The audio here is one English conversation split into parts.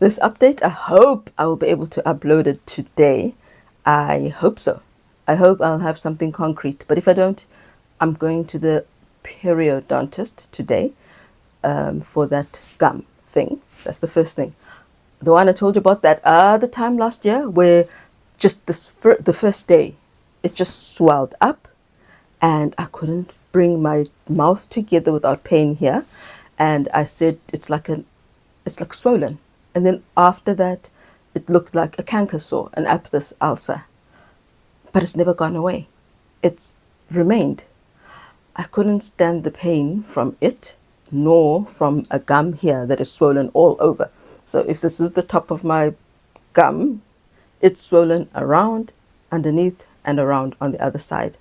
this update. I hope I will be able to upload it today. I hope so. I hope I'll have something concrete. But if I don't, I'm going to the periodontist today for that gum thing. That's the first thing. The one I told you about that other time last year where just the first day, it just swelled up and I couldn't bring my mouth together without pain here. And I said, it's like swollen. And then after that, it looked like a canker sore, an aphthous ulcer. But it's never gone away. It's remained. I couldn't stand the pain from it, nor from a gum here that is swollen all over. So if this is the top of my gum, it's swollen around, underneath, and around on the other side.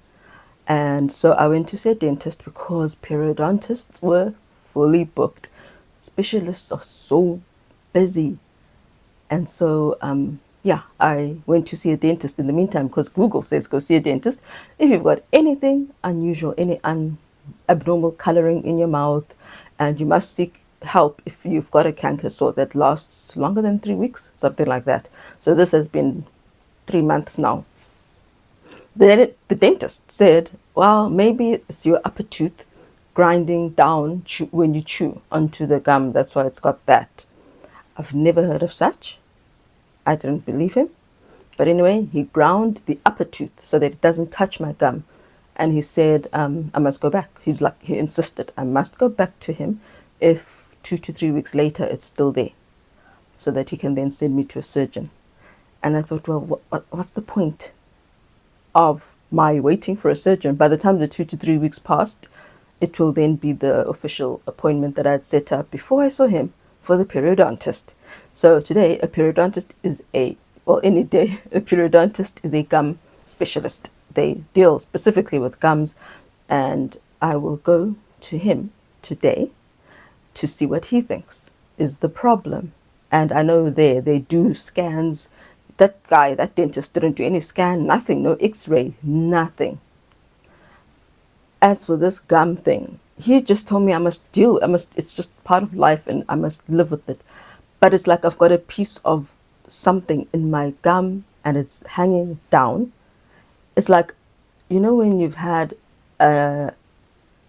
And so I went to see a dentist because periodontists were fully booked. Specialists are so busy. And so, I went to see a dentist in the meantime because Google says go see a dentist if you've got anything unusual, any abnormal coloring in your mouth, and you must seek help if you've got a canker sore that lasts longer than 3 weeks, something like that. So this has been 3 months now. The dentist said, well, maybe it's your upper tooth grinding down when you chew onto the gum. That's why it's got that. I've never heard of such. I didn't believe him. But anyway, he ground the upper tooth so that it doesn't touch my gum. And he said, I must go back. He insisted I must go back to him if 2 to 3 weeks later it's still there, so that he can then send me to a surgeon. And I thought, well, what's the point of my waiting for a surgeon? By the time the 2 to 3 weeks passed, it will then be the official appointment that I had set up before I saw him for the periodontist. So today, a periodontist is any day, a periodontist is a gum specialist. They deal specifically with gums, and I will go to him today to see what he thinks is the problem. And I know they do scans. That dentist didn't do any scan, nothing, no x-ray, nothing. As for this gum thing, he just told me it's just part of life and I must live with it. But it's like I've got a piece of something in my gum and it's hanging down. It's like, when you've had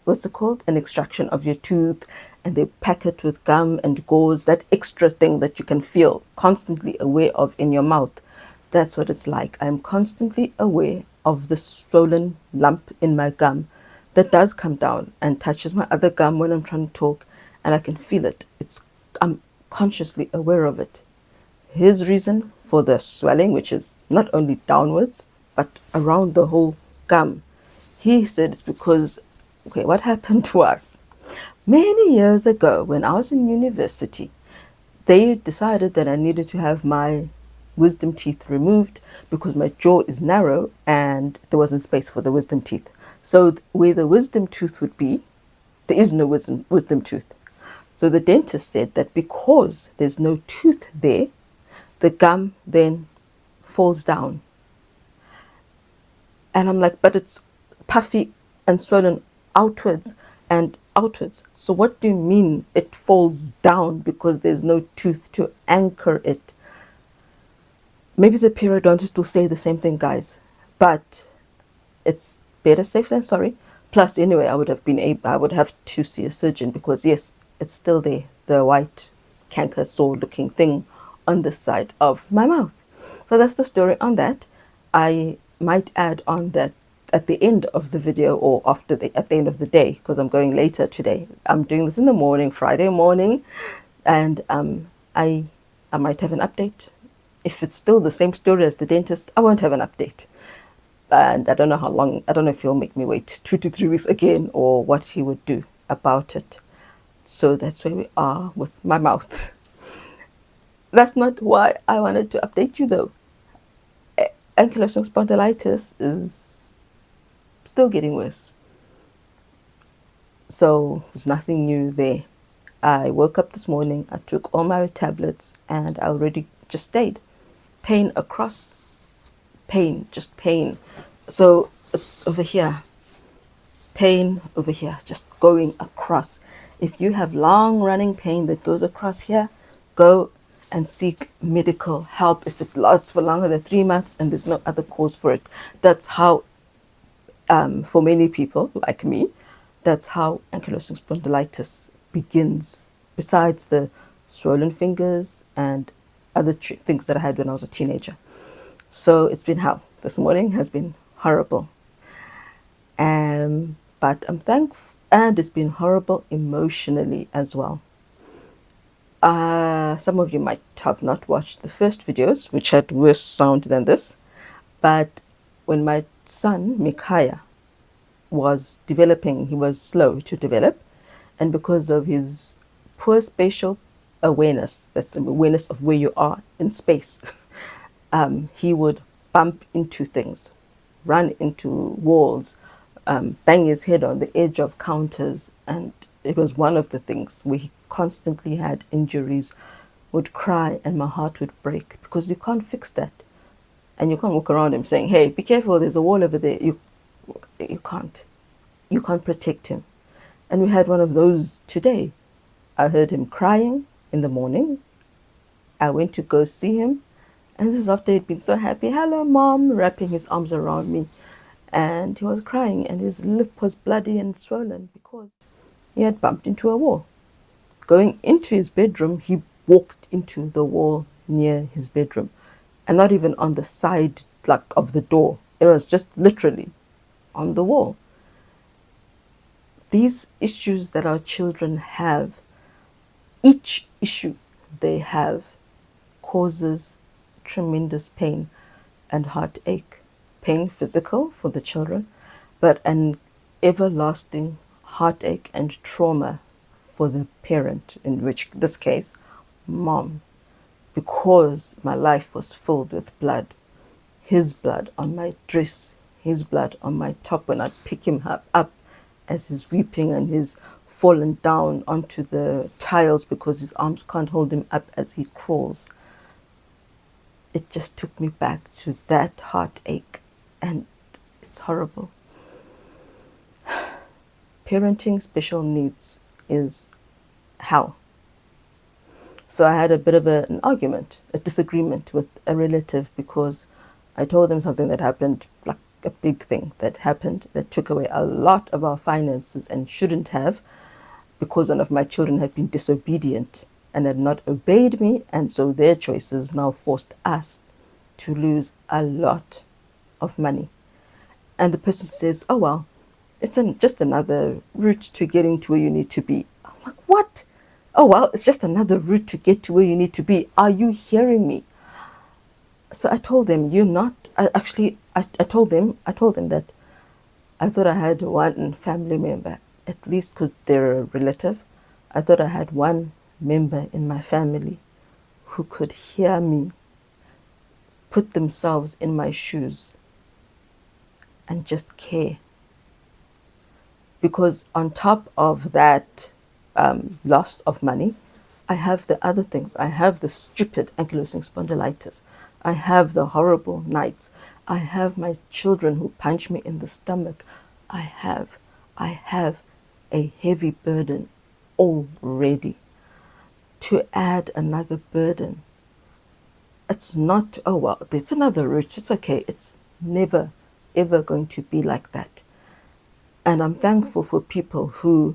what's it called? An extraction of your tooth, and they pack it with gum and gauze, that extra thing that you can feel constantly aware of in your mouth. That's what it's like. I'm constantly aware of the swollen lump in my gum that does come down and touches my other gum when I'm trying to talk, and I can feel it. I'm consciously aware of it. His reason for the swelling, which is not only downwards but around the whole gum, he said it's because, what happened to us? Many years ago, when I was in university, they decided that I needed to have my wisdom teeth removed because my jaw is narrow and there wasn't space for the wisdom teeth. So where the wisdom tooth would be, there is no wisdom tooth. So the dentist said that because there's no tooth there, the gum then falls down. And I'm like, but it's puffy and swollen outwards and outwards. So what do you mean it falls down because there's no tooth to anchor it? Maybe the periodontist will say the same thing, guys, but it's better safe than sorry. Plus, anyway, I would have to see a surgeon because yes, it's still there, the white canker sore looking thing on the side of my mouth. So that's the story on that. I might add on that at the end of the video or at the end of the day, because I'm going later today. I'm doing this in the morning, Friday morning, and I might have an update. If it's still the same story as the dentist, I won't have an update. And I don't know how long, I don't know if he'll make me wait 2 to 3 weeks again or what he would do about it. So that's where we are with my mouth. That's not why I wanted to update you though. Ankylosing spondylitis is still getting worse. So there's nothing new there. I woke up this morning, I took all my tablets, and I already just stayed. Pain across, pain, just pain. So it's over here, pain over here, just going across. If you have long running pain that goes across here, go and seek medical help if it lasts for longer than 3 months and there's no other cause for it. That's how, for many people like me, that's how ankylosing spondylitis begins, besides the swollen fingers and other things that I had when I was a teenager. So it's been hell. This morning has been horrible. But I'm thankful, and it's been horrible emotionally as well. Some of you might have not watched the first videos, which had worse sound than this. But when my son, Micaiah, was developing, he was slow to develop. And because of his poor spatial awareness, that's awareness of where you are in space, he would bump into things, run into walls, bang his head on the edge of counters. And it was one of the things where he constantly had injuries, would cry, and my heart would break, because you can't fix that. And you can't walk around him saying, hey, be careful, there's a wall over there. You can't. You can't protect him. And we had one of those today. I heard him crying in the morning. I went to go see him. And this is after he'd been so happy. Hello, Mom, wrapping his arms around me. And he was crying, and his lip was bloody and swollen because he had bumped into a wall. Going into his bedroom, he walked into the wall near his bedroom. And not even on the side of the door. It was just literally on the wall. These issues that our children have, each issue they have causes tremendous pain and heartache. Pain physical for the children, but an everlasting heartache and trauma for the parent, in which this case, Mom, because my life was filled with blood. His blood on my dress, his blood on my top when I'd pick him up as he's weeping and he's fallen down onto the tiles because his arms can't hold him up as he crawls. It just took me back to that heartache, and it's horrible. Parenting special needs is hell. So I had a bit of an argument, a disagreement with a relative, because I told them something that happened, like a big thing that happened that took away a lot of our finances and shouldn't have, because one of my children had been disobedient and had not obeyed me, and so their choices now forced us to lose a lot of money. And the person says, oh well, it's just another route to getting to where you need to be. I'm like, what? Oh well, it's just another route to get to where you need to be. Are you hearing me? So I told them, you're not. I told them that I thought I had one family member, at least because they're a relative. I thought I had one member in my family who could hear me, put themselves in my shoes, and just care. Because on top of that loss of money, I have the other things. I have the stupid ankylosing spondylitis. I have the horrible nights. I have my children who punch me in the stomach. I have a heavy burden already. To add another burden, it's not, oh well, it's another route, it's okay. It's never, ever going to be like that. And I'm thankful for people who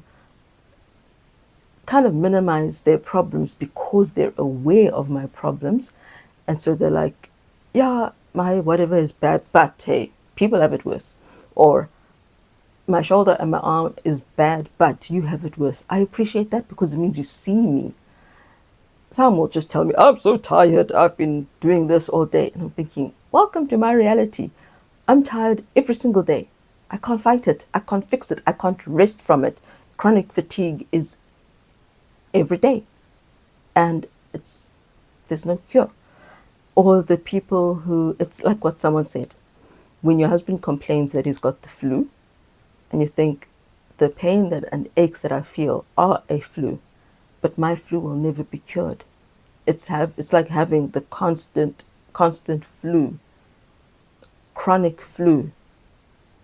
kind of minimize their problems because they're aware of my problems. And so they're like, yeah, my whatever is bad, but hey, people have it worse. Or my shoulder and my arm is bad, but you have it worse. I appreciate that because it means you see me. Some will just tell me, I'm so tired, I've been doing this all day. And I'm thinking, welcome to my reality. I'm tired every single day. I can't fight it. I can't fix it. I can't rest from it. Chronic fatigue is every day. And there's no cure. Or the people who, it's like what someone said. When your husband complains that he's got the flu, and you think, the pain and aches that I feel are a flu, but my flu will never be cured. It's like having the constant flu, chronic flu,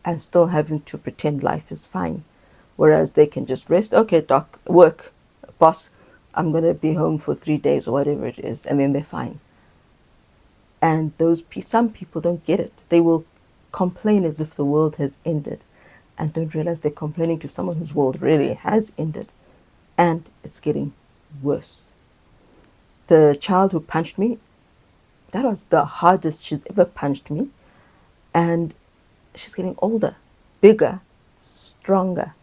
and still having to pretend life is fine. Whereas they can just rest. Okay, doc, work, boss, I'm going to be home for 3 days or whatever it is, and then they're fine. And some people don't get it. They will complain as if the world has ended and don't realize they're complaining to someone whose world really has ended, and it's getting worse. The child who punched me, that was the hardest she's ever punched me, and she's getting older, bigger, stronger.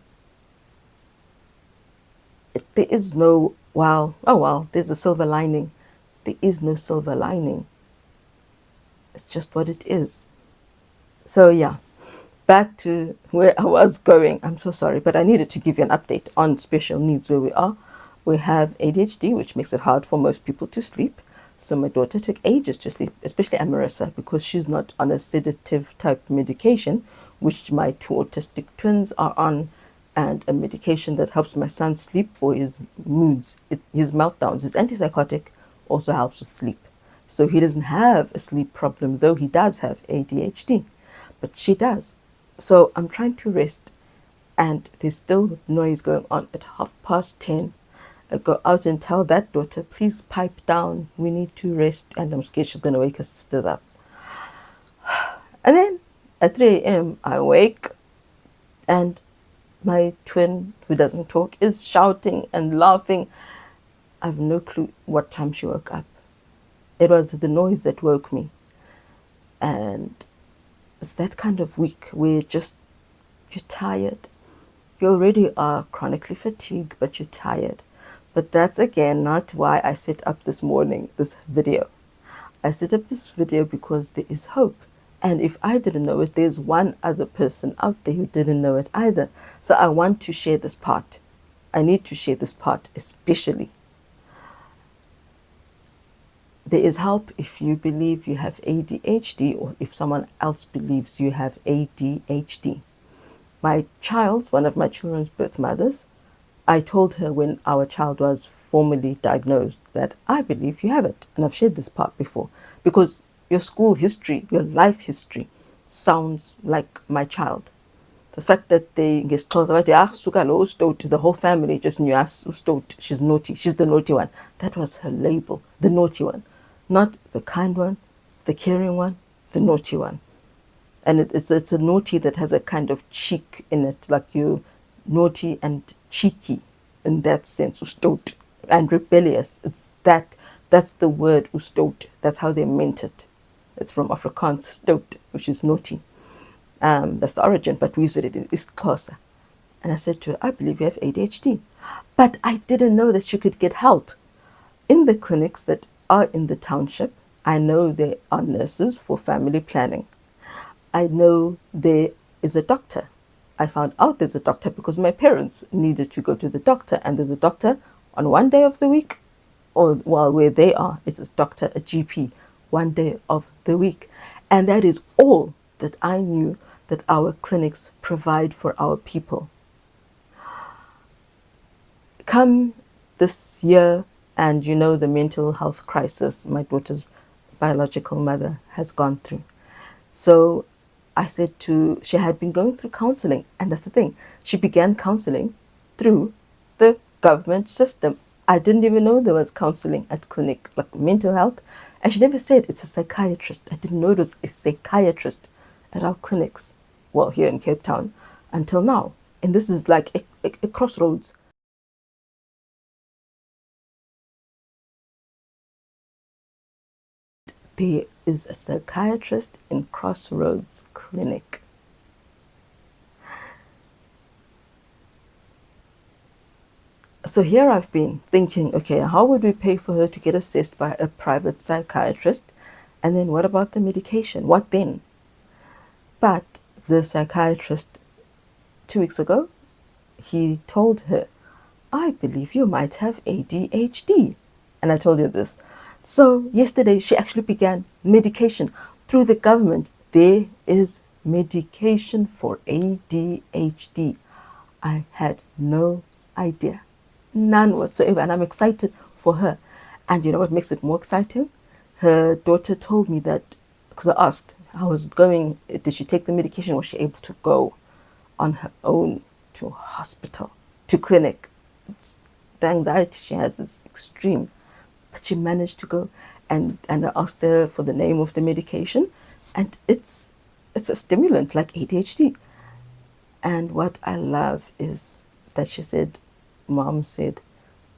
There is no, there's a silver lining. There is no silver lining. It's just what it is. So yeah, back to where I was going. I'm so sorry, but I needed to give you an update on special needs where we are. We have ADHD, which makes it hard for most people to sleep. So my daughter took ages to sleep, especially Amarissa, because she's not on a sedative type medication, which my two autistic twins are on, and a medication that helps my son sleep for his moods, his meltdowns. His antipsychotic also helps with sleep. So he doesn't have a sleep problem, though he does have ADHD, but she does. So I'm trying to rest, and there's still noise going on at 10:30. I go out and tell that daughter, please pipe down, we need to rest, and I'm scared she's going to wake her sisters up. And then at 3 a.m. I wake, and my twin, who doesn't talk, is shouting and laughing. I have no clue what time she woke up. It was the noise that woke me. And it's that kind of week where you're tired. You already are chronically fatigued, but you're tired. But that's again not why I set up this video. I set up this video because there is hope. And if I didn't know it, there's one other person out there who didn't know it either. So I want to share this part. I need to share this part especially. There is help if you believe you have ADHD, or if someone else believes you have ADHD. One of my children's birth mothers, I told her when our child was formally diagnosed that I believe you have it. And I've shared this part before, because your school history, your life history sounds like my child. The fact that they get told about the whole family just knew she's naughty, she's the naughty one. That was her label, the naughty one. Not the kind one, the caring one, the naughty one. And it's a naughty that has a kind of cheek in it, like you naughty and cheeky in that sense, ustot, and rebellious. That's the word ustot. That's how they meant it. It's from Afrikaans stout, which is naughty. That's the origin, but we use it in isiXhosa. And I said to her, I believe you have ADHD. But I didn't know that you could get help. In the clinics that are in the township, I know there are nurses for family planning. I know there is a doctor. I found out there's a doctor because my parents needed to go to the doctor, and there's a doctor on one day of the week, or while where they are, it's a doctor, a GP, one day of the week. And that is all that I knew that our clinics provide for our people. Come this year, and you know the mental health crisis my daughter's biological mother has gone through. So I said she had been going through counseling, and that's the thing. She began counseling through the government system. I didn't even know there was counseling at clinic, like mental health. And she never said it's a psychiatrist. I didn't know it was a psychiatrist at our clinics, well, here in Cape Town, until now. And this is like a crossroads. There is a psychiatrist in Crossroads Clinic. So here I've been thinking, okay, how would we pay for her to get assessed by a private psychiatrist? And then what about the medication? What then? But the psychiatrist, 2 weeks ago, he told her, I believe you might have ADHD. And I told you this. So yesterday she actually began medication through the government. There is medication for ADHD. I had no idea. None whatsoever. And I'm excited for her. And you know what makes it more exciting? Her daughter told me that, because I asked how was it going, did she take the medication? Was she able to go on her own to hospital, to clinic? the anxiety she has is extreme. But she managed to go, and I asked her for the name of the medication, and it's a stimulant like ADHD. And what I love is that she said, Mom said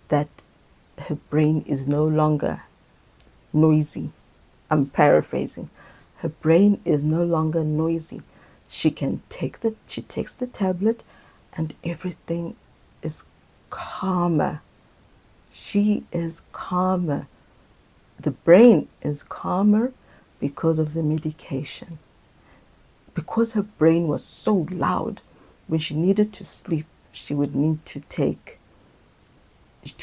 that her brain is no longer noisy. I'm paraphrasing. Her brain is no longer noisy. She takes the tablet and everything is calmer. She is calmer. The brain is calmer because of the medication. Because her brain was so loud, when she needed to sleep, she would need to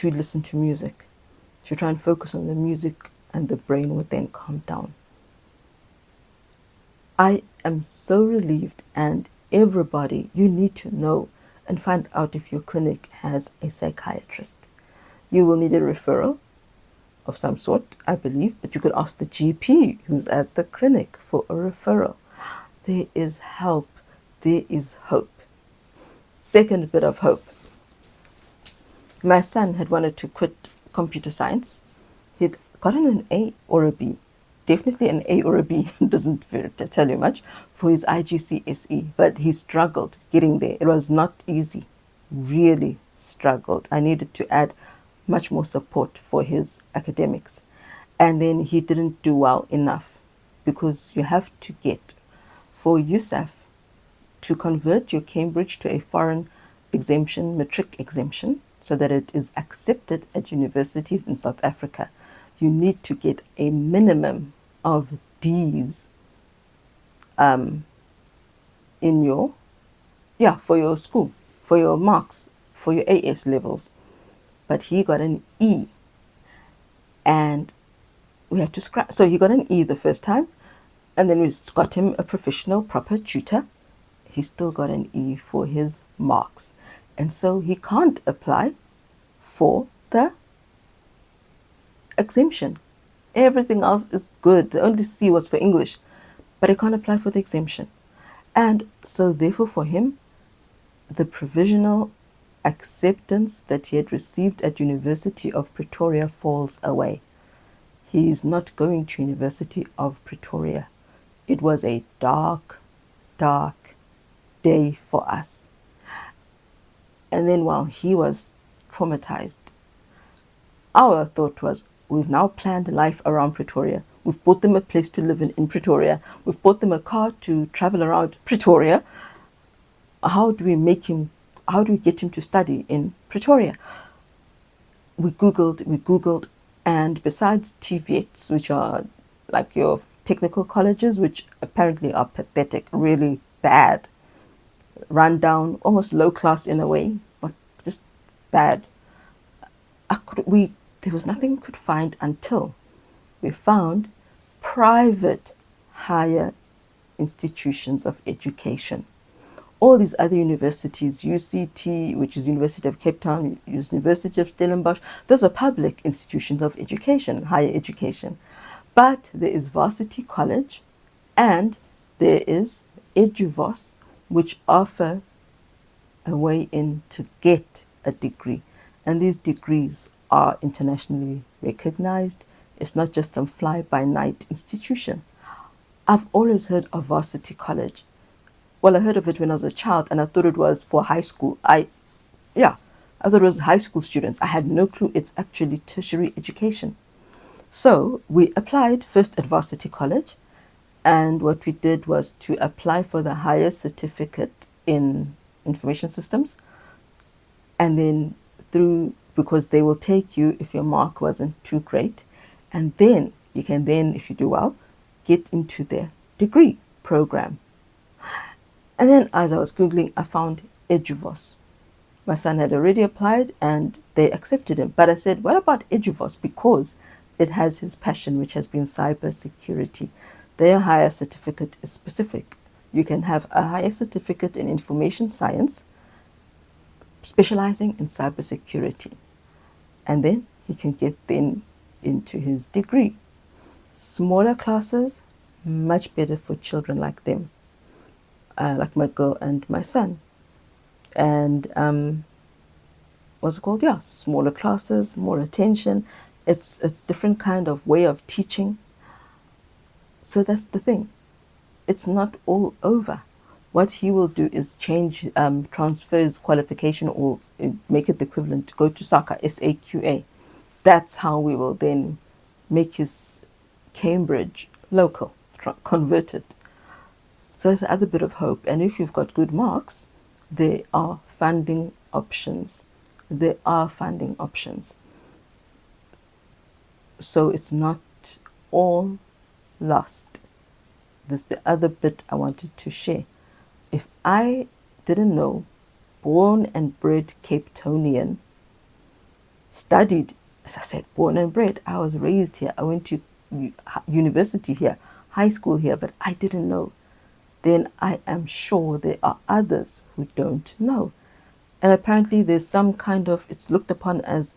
listen to music. She would try and focus on the music and the brain would then calm down. I am so relieved, and everybody, you need to know and find out if your clinic has a psychiatrist. You will need a referral of some sort, I believe, but you could ask the GP who's at the clinic for a referral. There is help. There is hope. Second bit of hope. My son had wanted to quit computer science. He'd gotten an A or a B. Definitely an A or a B, doesn't tell you much, for his IGCSE, but he struggled getting there. It was not easy, really struggled. I needed to add much more support for his academics. And then he didn't do well enough, because you have to get, for USAF, to convert your Cambridge to a foreign exemption, matric exemption, so that it is accepted at universities in South Africa. You need to get a minimum of D's in your, for your school, for your marks, for your AS levels. But he got an E, and we had to scrap. So he got an E the first time, and then we got him a professional, proper tutor. He still got an E for his marks. And so he can't apply for the exemption. Everything else is good. The only C was for English, but he can't apply for the exemption. And so therefore for him, the provisional acceptance that he had received at University of Pretoria falls away. He is not going to University of Pretoria. It was a dark, dark day for us. And then while he was traumatized, our thought was, we've now planned life around Pretoria. We've bought them a place to live in Pretoria. We've bought them a car to travel around Pretoria. How do we get him to study in Pretoria? We Googled, and besides TVETs, which are like your technical colleges, which apparently are pathetic, really bad, run down, almost low class in a way, but just bad. There was nothing we could find until we found private higher institutions of education. All these other universities, UCT, which is University of Cape Town, University of Stellenbosch, those are public institutions of education, higher education. But there is Varsity College and there is EduVos, which offer a way in to get a degree. And these degrees are internationally recognized. It's not just some fly-by-night institution. I've always heard of Varsity College. Well, I heard of it when I was a child, and I thought it was for high school. I thought it was high school students. I had no clue it's actually tertiary education. So we applied first at Varsity College, and what we did was to apply for the higher certificate in information systems, and then because they will take you if your mark wasn't too great, and then you can then, if you do well, get into their degree program. And then as I was Googling, I found EduVos. My son had already applied and they accepted him. But I said, what about EduVos? Because it has his passion, which has been cybersecurity. Their higher certificate is specific. You can have a higher certificate in information science, specializing in cybersecurity. And then he can get then into his degree. Smaller classes, much better for children like them. Like my girl and my son. And what's it called? Yeah, smaller classes, more attention. It's a different kind of way of teaching. So that's the thing. It's not all over. What he will do is change, transfer his qualification, or make it the equivalent to go to SAQA, SAQA. That's how we will then make his Cambridge local, convert it. So there's another bit of hope. And if you've got good marks, there are funding options. There are funding options. So it's not all lost. This is the other bit I wanted to share. If I didn't know, born and bred Cape Townian, studied, as I said, born and bred, I was raised here, I went to university here, high school here, but I didn't know, then I am sure there are others who don't know. And apparently there's some kind of, it's looked upon as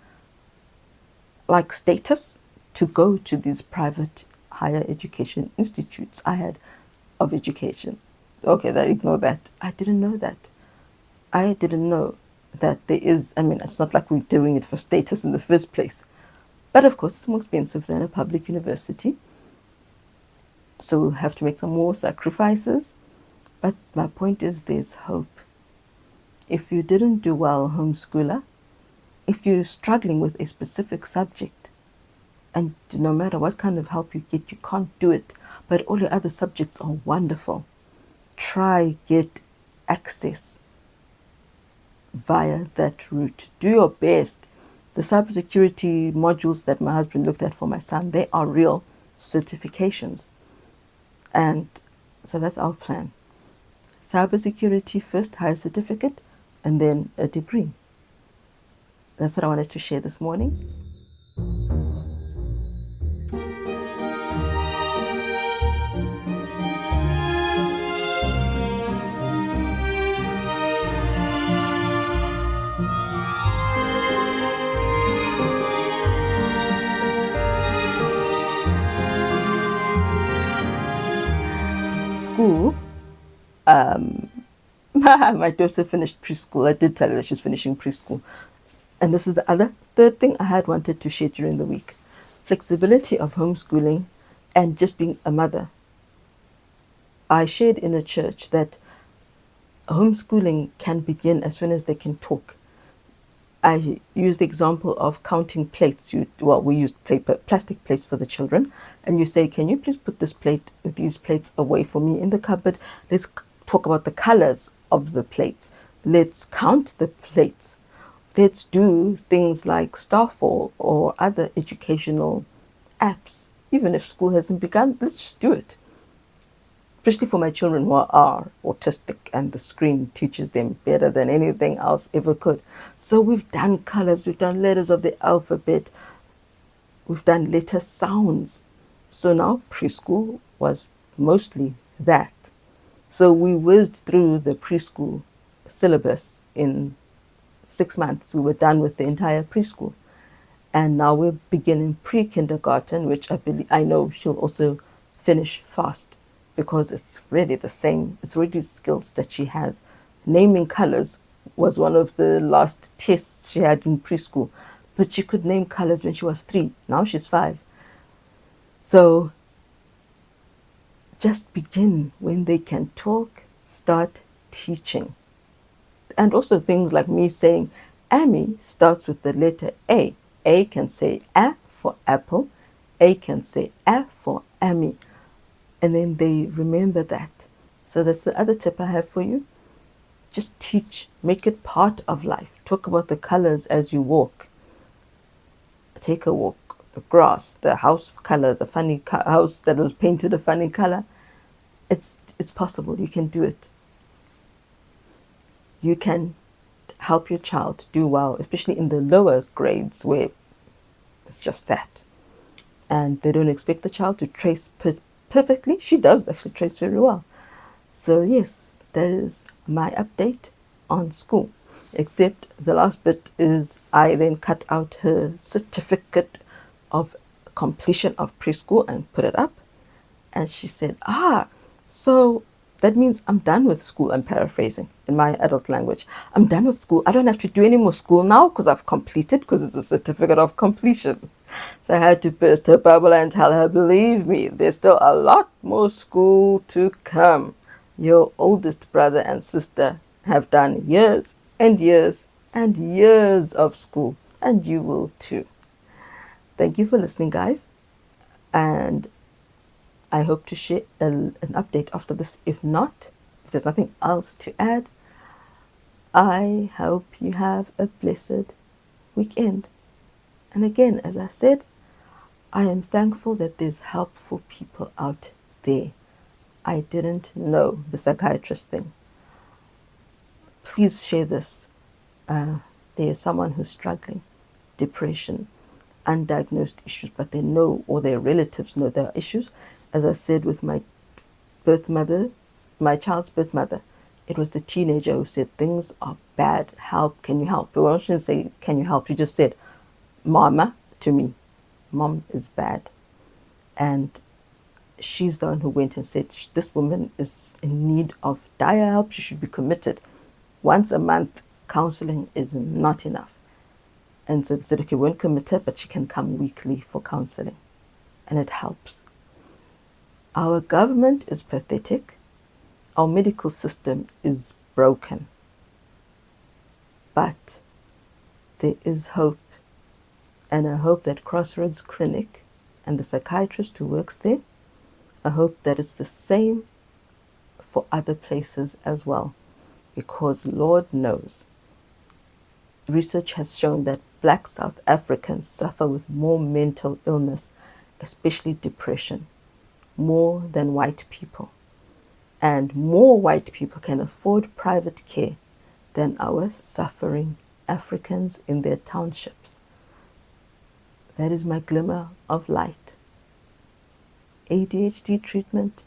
like status to go to these private higher education institutes of education. Okay, ignore that. I didn't know that. I didn't know that there is, I mean, it's not like we're doing it for status in the first place. But of course, it's more expensive than a public university. So we'll have to make some more sacrifices. But my point is, there's hope. If you didn't do well, homeschooler, if you're struggling with a specific subject, and no matter what kind of help you get, you can't do it, but all your other subjects are wonderful, try get access via that route. Do your best. The cybersecurity modules that my husband looked at for my son, they are real certifications. And so that's our plan. Cybersecurity first, higher certificate, and then a degree. That's what I wanted to share this morning. School, my daughter finished preschool. I did tell her that she's finishing preschool. And this is the third thing I had wanted to share during the week. Flexibility of homeschooling and just being a mother. I shared in a church that homeschooling can begin as soon as they can talk. I used the example of counting plates. We used plastic plates for the children, and you say, can you please put these plates away for me in the cupboard? Let's talk about the colors of the plates. Let's count the plates. Let's do things like Starfall or other educational apps. Even if school hasn't begun, let's just do it. Especially for my children who are autistic, and the screen teaches them better than anything else ever could. So we've done colors, we've done letters of the alphabet, we've done letter sounds. So now preschool was mostly that. So we whizzed through the preschool syllabus in 6 months. We were done with the entire preschool. And now we're beginning pre-kindergarten, which I know she'll also finish fast, because it's really the same. It's really skills that she has. Naming colors was one of the last tests she had in preschool, but she could name colors when she was 3. Now she's 5. So just begin when they can talk, start teaching. And also things like me saying, Amy starts with the letter A. A can say A for apple. A can say A for Amy. And then they remember that. So that's the other tip I have for you. Just teach. Make it part of life. Talk about the colors as you walk. Take a walk. The grass, the house color, the funny house that was painted a funny color. It's possible. You can do it. You can help your child do well, especially in the lower grades where it's just that. And they don't expect the child to trace perfectly. She does actually trace very well. So yes, that is my update on school. Except the last bit is I then cut out her certificate of completion of preschool and put it up. And she said, so That means I'm done with school. I'm paraphrasing in my adult language. I'm done with school. I don't have to do any more school now because I've completed, because it's a certificate of completion. So I had to burst her bubble and tell her, believe me, there's still a lot more school to come. Your oldest brother and sister have done years and years and years of school, and you will too. Thank you for listening, guys. And I hope to share an update after this. If not, if there's nothing else to add, I hope you have a blessed weekend. And again, as I said, I am thankful that there's help for people out there. I didn't know the psychiatrist thing. Please share this. There is someone who's struggling, depression, undiagnosed issues, but they know, or their relatives know there are issues. As I said with my birth mother, my child's birth mother, it was the teenager who said, things are bad, help, can you help? But she didn't say, can you help? She just said, mama, to me, mom is bad. And she's the one who went and said, this woman is in need of dire help, she should be committed. Once a month, counseling is not enough. And so they said, okay, we won't commit her, but she can come weekly for counseling. And it helps. Our government is pathetic. Our medical system is broken. But there is hope. And I hope that Crossroads Clinic and the psychiatrist who works there, I hope that it's the same for other places as well. Because Lord knows, research has shown that Black South Africans suffer with more mental illness, especially depression, more than white people. And more white people can afford private care than our suffering Africans in their townships. That is my glimmer of light. ADHD treatment,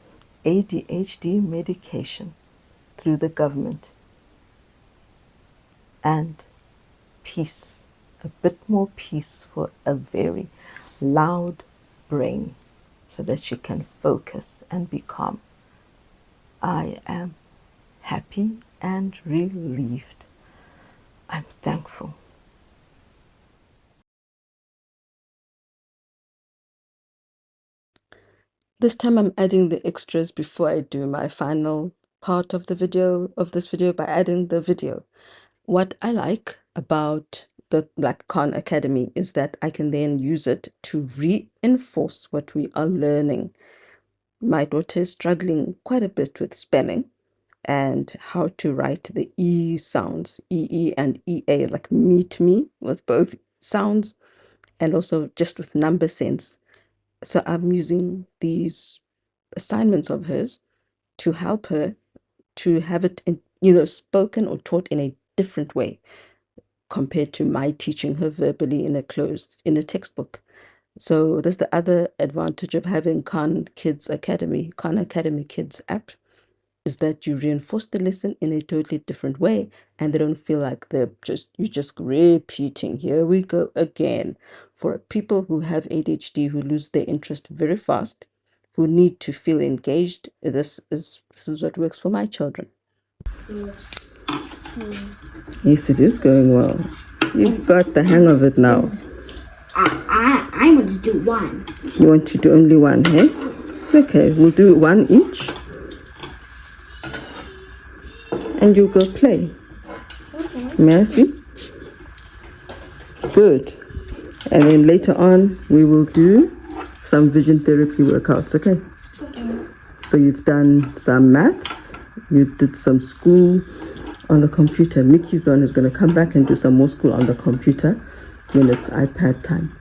ADHD medication through the government, and peace, a bit more peace for a very loud brain so that she can focus and be calm. I am happy and relieved. I'm thankful. This time I'm adding the extras before I do my final part of the video, of this video, by adding the video. What I like about the Khan Academy is that I can then use it to reinforce what we are learning. My daughter is struggling quite a bit with spelling and how to write the E sounds, EE and EA, like meet me with both sounds, and also just with number sense. So I'm using these assignments of hers to help her to have it in, spoken or taught in a different way compared to my teaching her verbally in a textbook. So that's the other advantage of having Khan Academy Kids app, is that you reinforce the lesson in a totally different way, and they don't feel like you're just repeating. Here we go again. For people who have ADHD, who lose their interest very fast, who need to feel engaged, this is what works for my children. Yes, it is going well. You've got the hang of it now. I want to do one. You want to do only one, hey? Okay, we'll do one each. And you'll go play. Okay. May I see? Good. And then later on, we will do some vision therapy workouts, okay? Okay. So you've done some maths, you did some school on the computer. Mickey's the one who's going to come back and do some more school on the computer when it's iPad time.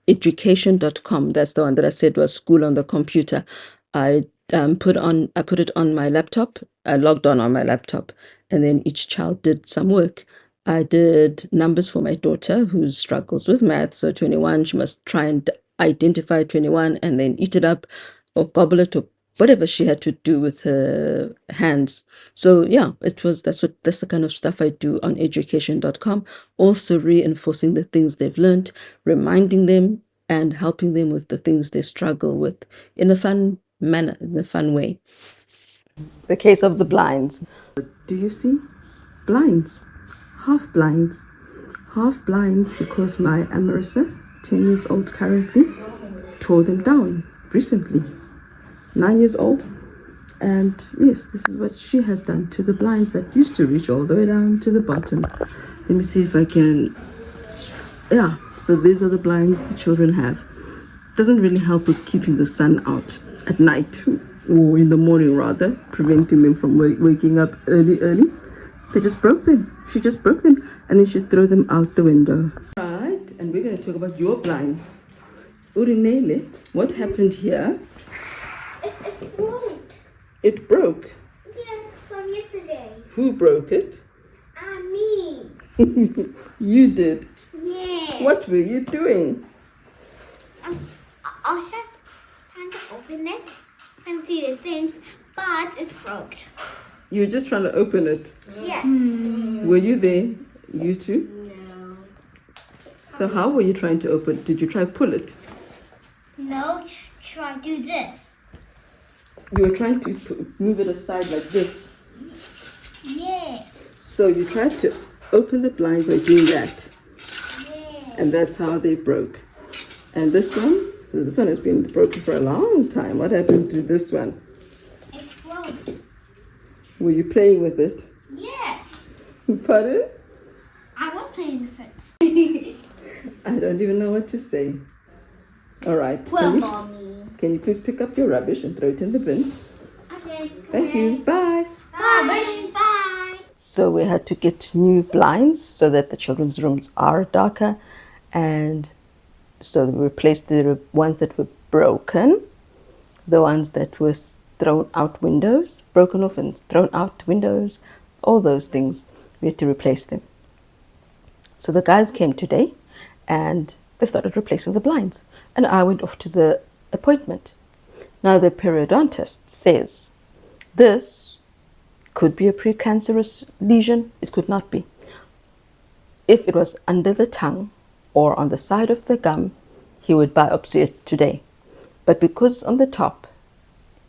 Education.com, that's the one that I said was school on the computer. I put it on my laptop. I logged on my laptop, and then each child did some work. I did numbers for my daughter who struggles with math. So 21, she must try and identify 21 and then eat it up or gobble it, or whatever she had to do with her hands. So yeah, that's the kind of stuff I do on education.com. Also reinforcing the things they've learned, reminding them, and helping them with the things they struggle with in a fun manner, in a fun way. The case of the blinds. Do you see? Blinds. Half blinds. Half blinds because my Amarissa, 10 years old currently, tore them down recently. 9 years old. And yes, this is what she has done to the blinds that used to reach all the way down to the bottom. Let me see if I can. Yeah, so these are the blinds the children have. Doesn't really help with keeping the sun out at night, or in the morning rather, preventing them from waking up early. They just broke them. She just broke them and then she threw them out the window. Right, and we're going to talk about your blinds. Urinele, what happened here? It's broke. It broke. Yes, from yesterday. Who broke it? Me. You did. Yes. What were you doing? I was just trying to open it and see the things, but it's broke. You were just trying to open it. Yes. Were you there? You too? No. So how were you trying to open it? Did you try to pull it? No, try to do this. You were trying to move it aside like this. Yes. So you tried to open the blind by doing that. Yes. And that's how they broke. And this one? Because this one has been broken for a long time. What happened to this one? It's broke. Were you playing with it? Yes. Pardon? I was playing with it. I don't even know what to say. All right. Well, Mommy. Can you please pick up your rubbish and throw it in the bin? Okay. Thank you. Bye. Bye. Bye. So we had to get new blinds so that the children's rooms are darker, and so we replaced the ones that were broken, the ones that were thrown out windows, broken off and thrown out windows, all those things. We had to replace them. So the guys came today and they started replacing the blinds, and I went off to the appointment. Now the periodontist says this could be a precancerous lesion, it could not be. If it was under the tongue or on the side of the gum, he would biopsy it today. But because it's on the top,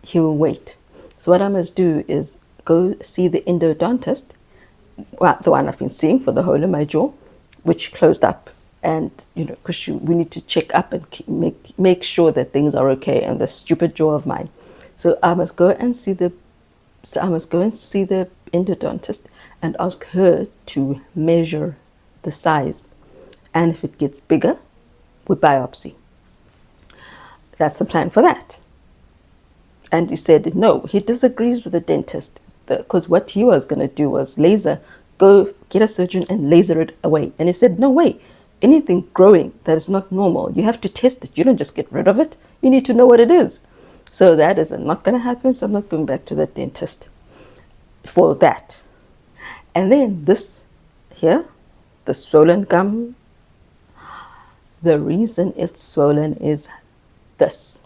he will wait. So what I must do is go see the endodontist, well, the one I've been seeing for the whole of my jaw, which closed up. And, because we need to check up and make sure that things are okay in the stupid jaw of mine. So I must go and see the endodontist and ask her to measure the size. And if it gets bigger, we biopsy. That's the plan for that. And he said, no, he disagrees with the dentist, because what he was going to do was go get a surgeon and laser it away. And he said, no way, anything growing that is not normal, you have to test it. You don't just get rid of it. You need to know what it is. So that is not going to happen. So I'm not going back to the dentist for that. And then this here, the swollen gum, the reason it's swollen is this.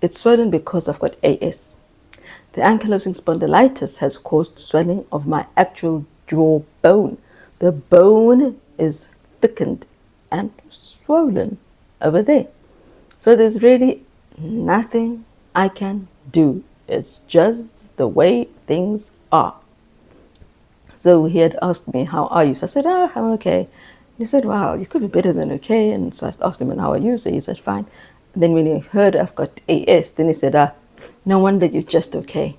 It's swollen because I've got AS. The ankylosing spondylitis has caused swelling of my actual jaw bone. The bone is thickened and swollen over there. So there's really nothing I can do. It's just the way things are. So he had asked me, how are you? So I said, I'm okay. He said, wow, you could be better than okay. And so I asked him, and how are you? So he said, fine. And then when he heard I've got AS, then he said, no wonder you're just okay.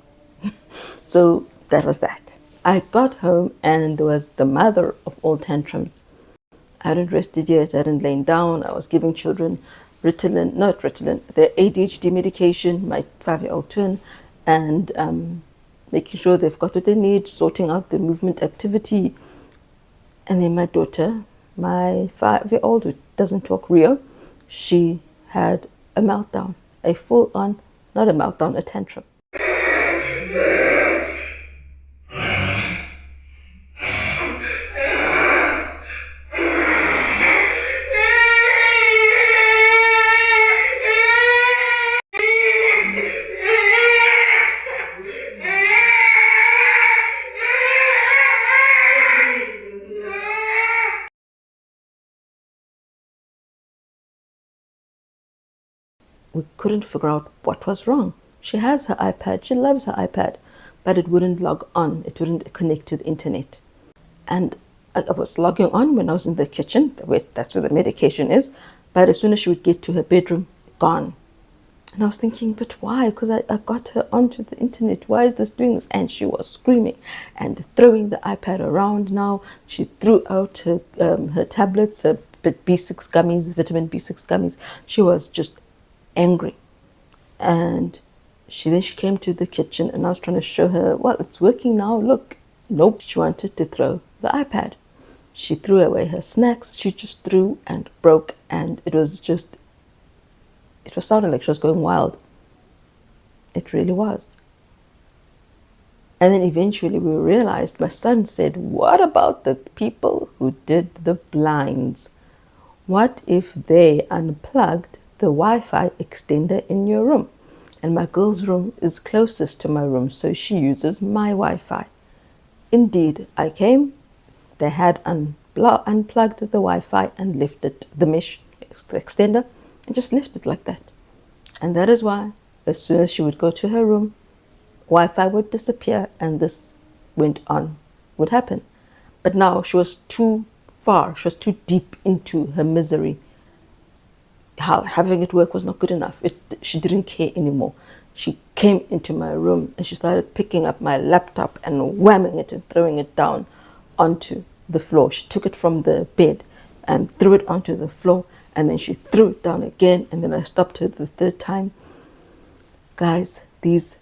So that was that. I got home and there was the mother of all tantrums. I hadn't rested yet. I hadn't lain down. I was giving children their ADHD medication, my 5-year-old twin, and making sure they've got what they need, sorting out the movement activity. And then my daughter, my 5-year-old, who doesn't talk real, she had a meltdown, a full-on, not a meltdown, a tantrum. We couldn't figure out what was wrong. She has her iPad. She loves her iPad, but it wouldn't log on. It wouldn't connect to the internet. And I was logging on when I was in the kitchen. That's where the medication is. But as soon as she would get to her bedroom, gone. And I was thinking, but why? Because I got her onto the internet. Why is this doing this? And she was screaming and throwing the iPad around now. She threw out her tablets, her B6 gummies, vitamin B6 gummies. She was just angry. And then she came to the kitchen and I was trying to show her, well, it's working now. Look. Nope. She wanted to throw the iPad. She threw away her snacks. She just threw and broke. And it was sounding like she was going wild. It really was. And then eventually we realized, my son said, what about the people who did the blinds? What if they unplugged the Wi-Fi extender in your room? And my girl's room is closest to my room, so she uses my Wi-Fi. Indeed, I came, they had unplugged the Wi-Fi and lifted the mesh extender and just left it like that. And that is why as soon as she would go to her room, Wi-Fi would disappear and this would happen. But now she was too far, she was too deep into her misery. Having it work was not good enough. She didn't care anymore. She came into my room and she started picking up my laptop and whamming it and throwing it down onto the floor. She took it from the bed and threw it onto the floor. And then she threw it down again, and then I stopped her the third time. Guys, these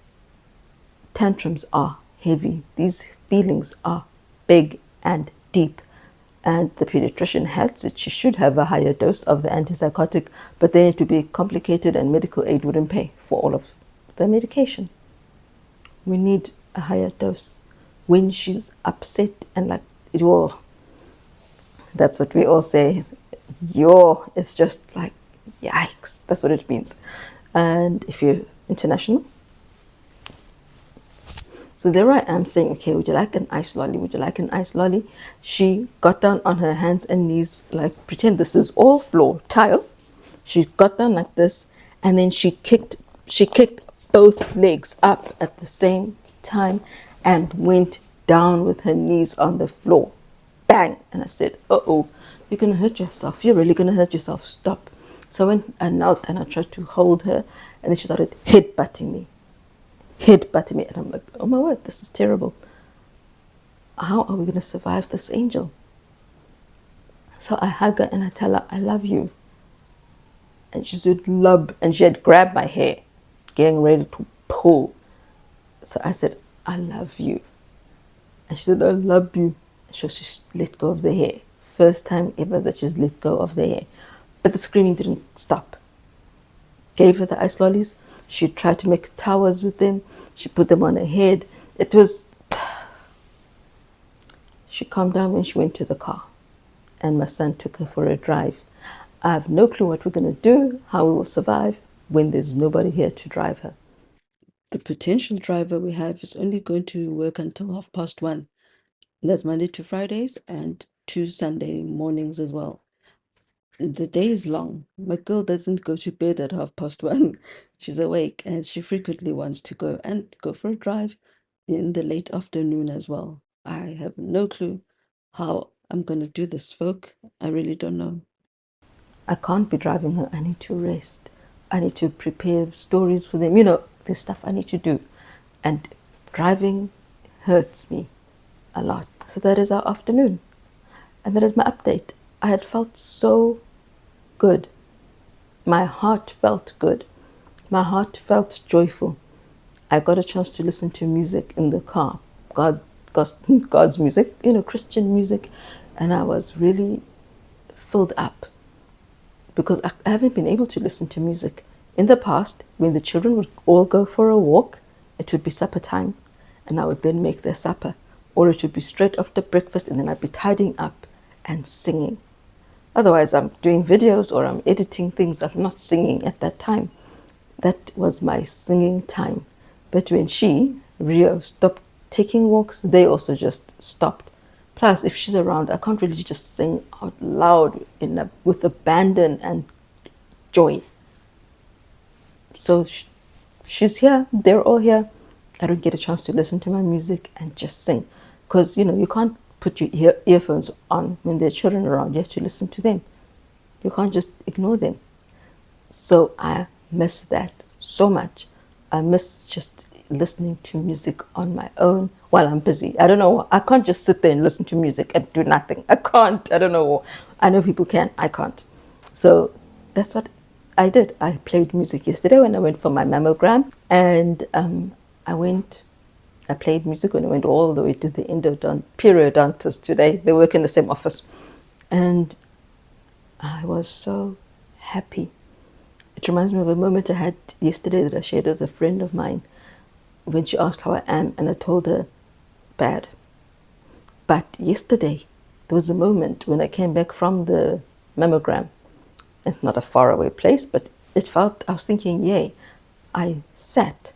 tantrums are heavy. These feelings are big and deep. And the pediatrician had said she should have a higher dose of the antipsychotic, but then it would be complicated and medical aid wouldn't pay for all of the medication. We need a higher dose. When she's upset and like it will, that's what we all say. It's just like, yikes. That's what it means. And if you're international, so there I am saying, okay, would you like an ice lolly? Would you like an ice lolly? She got down on her hands and knees, like pretend this is all floor tile. She got down like this, and then she kicked both legs up at the same time and went down with her knees on the floor. Bang! And I said, uh-oh. You're going to hurt yourself. You're really going to hurt yourself. Stop. So when I knelt and I tried to hold her, and then she started headbutting me. And I'm like, oh my word, this is terrible. How are we going to survive this angel? So I hug her and I tell her, I love you. And she said, love. And she had grabbed my hair, getting ready to pull. So I said, I love you. And she said, I love you. So she let go of the hair. First time ever that she's let go of the hair. But the screaming didn't stop. Gave her the ice lollies. She tried to make towers with them. She put them on her head. She calmed down when she went to the car. And my son took her for a drive. I have no clue what we're going to do, how we will survive when there's nobody here to drive her. The potential driver we have is only going to work until 1:30. That's Monday to Fridays and 2 Sunday mornings as well. The day is long. My girl doesn't go to bed at 1:30. She's awake and she frequently wants to go for a drive in the late afternoon as well. I have no clue how I'm going to do this, folk. I really don't know. I can't be driving her. I need to rest. I need to prepare stories for them. There's stuff I need to do. And driving hurts me a lot. So that is our afternoon. And that is my update. I had felt so good. My heart felt good. My heart felt joyful. I got a chance to listen to music in the car. God's music, Christian music. And I was really filled up because I haven't been able to listen to music. In the past, when the children would all go for a walk, it would be supper time. And I would then make their supper. Or it would be straight after breakfast and then I'd be tidying up and singing. Otherwise, I'm doing videos or I'm editing things. I'm not singing at that time. That was my singing time. But when Rio, stopped taking walks, they also just stopped. Plus, if she's around, I can't really just sing out loud with abandon and joy. So she's here, they're all here. I don't get a chance to listen to my music and just sing. Because, you can't put your earphones on when there are children around. You have to listen to them. You can't just ignore them. So I miss that so much. I miss just listening to music on my own while I'm busy. I don't know. I can't just sit there and listen to music and do nothing. I can't. I don't know. I know people can. I can't. So that's what I did. I played music yesterday when I went for my mammogram. And I played music when I went all the way to the periodontist today. They work in the same office. And I was so happy. It reminds me of a moment I had yesterday that I shared with a friend of mine when she asked how I am, and I told her bad. But yesterday, there was a moment when I came back from the mammogram. It's not a faraway place, but I was thinking, yay. I sat,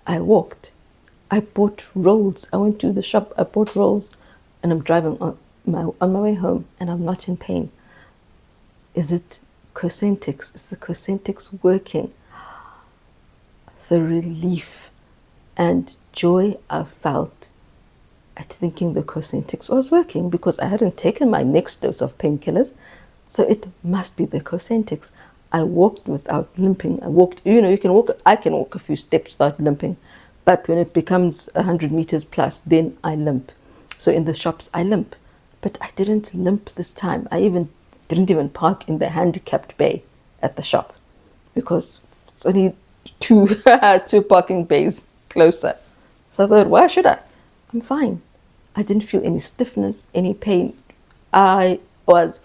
I walked, I bought rolls. I went to the shop, I bought rolls, and I'm driving on my way home, and I'm not in pain. Is it Cosentix? Is the Cosentix working? The relief and joy I felt at thinking the Cosentix was working, because I hadn't taken my next dose of painkillers, so it must be the Cosentix. I walked without limping. I can walk a few steps without limping, but when it becomes 100 meters plus, then I limp. So in the shops, I limp, but I didn't limp this time. I didn't even park in the handicapped bay at the shop, because it's only two parking bays closer. So I thought, why should I? I'm fine. I didn't feel any stiffness, any pain. I was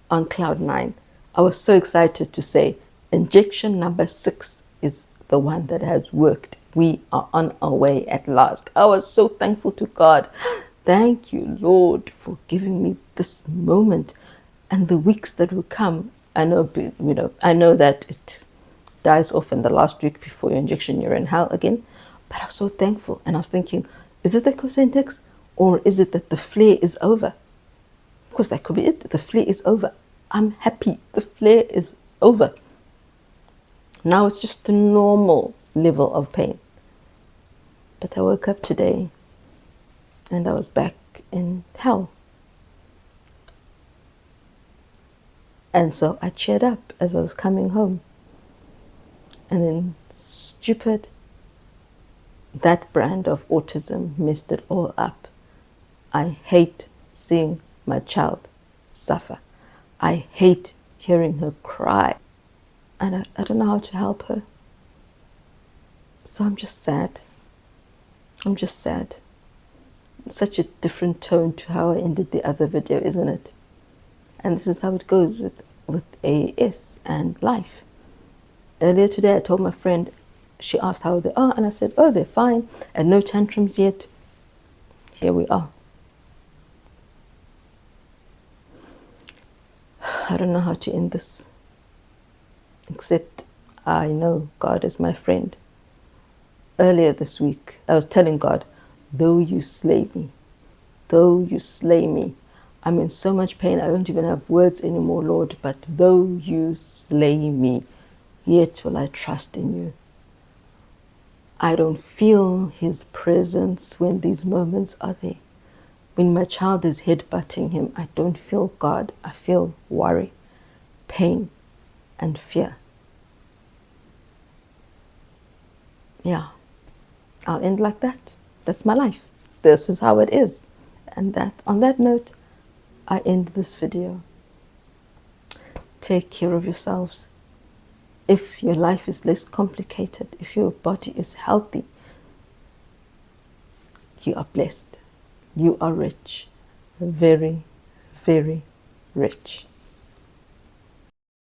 on cloud 9. I was so excited to say injection number 6 is the one that has worked. We are on our way at last. I was so thankful to God. Thank you, Lord, for giving me this moment and the weeks that will come. I know that it dies off in the last week before your injection. You're in hell again. But I was so thankful, and I was thinking, is it the Cosentix, or is it that the flare is over? Of course, that could be it. The flare is over. I'm happy. The flare is over. Now it's just the normal level of pain. But I woke up today and I was back in hell. And so I cheered up as I was coming home. And then stupid, that brand of autism messed it all up. I hate seeing my child suffer. I hate hearing her cry. And I don't know how to help her. So I'm just sad. I'm just sad. Such a different tone to how I ended the other video, isn't it? And this is how it goes with AS and life. Earlier today, I told my friend, she asked how they are, and I said, oh, they're fine, and no tantrums yet. Here we are. I don't know how to end this, except I know God is my friend. Earlier this week, I was telling God, though you slay me, I'm in so much pain, I don't even have words anymore, Lord, but though you slay me, yet will I trust in you. I don't feel his presence when these moments are there. When my child is headbutting him, I don't feel God. I feel worry, pain, and fear. Yeah, I'll end like that. That's my life. This is how it is. And on that note, I end this video. Take care of yourselves. If your life is less complicated, if your body is healthy, you are blessed. You are rich. Very, very rich.